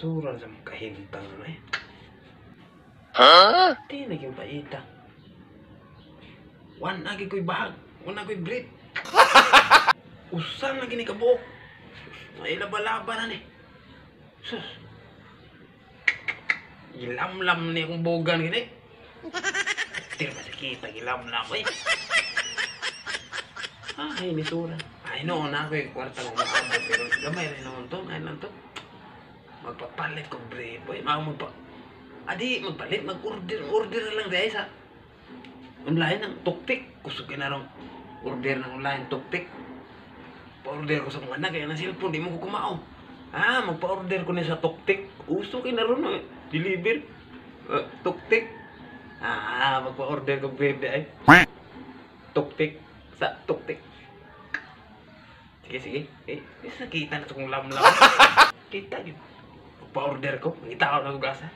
Suran sa mga kahintang na eh. Ha? Di naging paita. Wan lagi ko'y bahag. Wan ko'y breed. Usan lagi ni kabuok. May laba-laba na ni. Sus. Gilam-lam ni akong bogan gini. Tira masakita, gilam-lam eh. Ay, ni Suran. Ay, noon ako yung kwarta ng maabot. Pero gamay rin noon to. Ay lang to. Magpapalit ko brief. Boy, Adi, magpalit. Mag-order lang dahil sa online ng tuktik. Kusugin na rin order ng online tuktik. Pa-order ko sa mga anak. Kaya na cellphone, di mo ko kumao. Magpa-order ko na sa tuktik. Uso kayo na rin. Deliver. Tuktik. Magpa-order ko brief dahil. Tuktik. Sa tuktik. Sige. Nakita na ito kong lam-lam. Kita yun. Pa-order ko. Ngita ako na gugasa.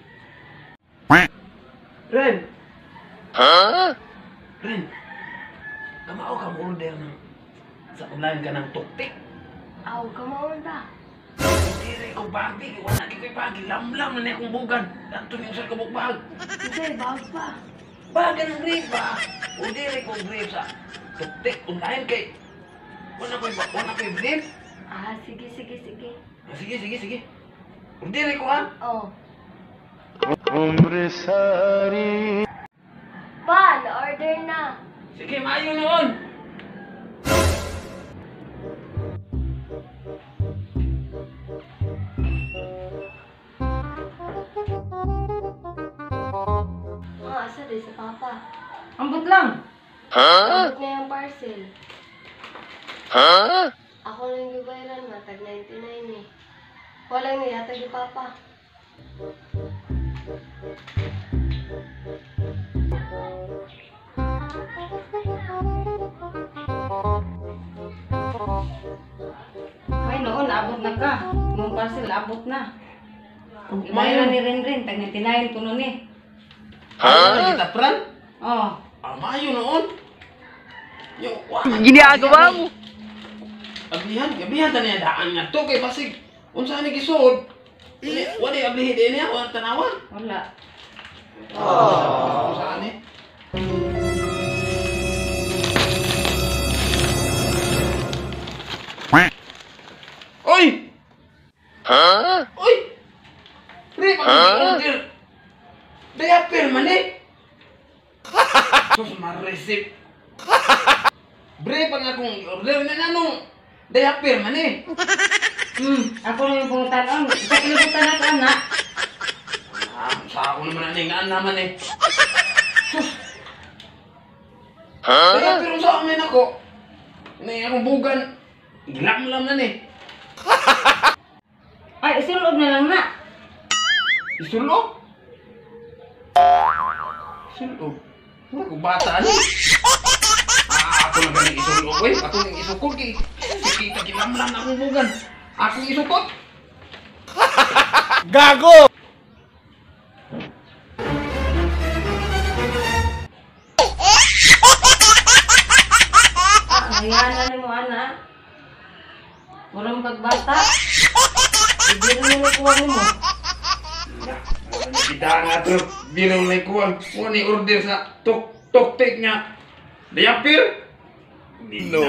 Ren! Ha? Ren! Kamao ka order ng sa online ka ng tuktik. Aw, kamao ta. Dire ko bagi. Wala di ko'y bagi. Lam-lam na niya akong bugan. Danto niya usal kabuk bag. Kasi, bawag pa. Baga ng brief ba? O dire ko brief sa tuktik online kay. Wala ko'y brief. Sige. Sige. Ordere ko ha? Oh. Pa, na-order na. Sige, maayo noon. Asa din sa papa. Ambot lang. Ha? Abot na yung parcel. Ha? Ako lang yung bayaran, matag 99 eh. Walang niyatag yung papa. Ay, noon, abot na ka. Mong parcel, abot na. Ibayaran ni Renren, tag-99 ko nun eh. Ha? Kita pran? Oh. Maayo noon. Yung, Ginagawa mo. Gabihan ta niya daan nga to kay basig. Unsa ni gisuod? Wala ablihi din niya, wala tanawan. Wala. Saan eh? Oy! Ha? Oy! Pre, pag-order. Diaper man eh. Sus, ma-receipt. Bre, pag akong order na nanong diaper man eh. Ako lang yung pungutan. Sa kinibutan na ka, anak. Sa ako naman nga naman eh. Sus! Ha? Diaper sa amin ako. May akong bugan. Gilam-lam na eh. Ay, isulog na lang na. Isulog? Isulog? Wala ko bata ni. Ako na galing isulog eh. Ako nang isukog eh. Sikita gilam-lam na akong bugan. Akong isukot. Gago! Hayaan na mo, anak. Walang pagbata. Hindi rin mo kuha mo. Kita nga ito. Bilang na ikuha. Kung ni order sa tuktik niya. Diaper? No.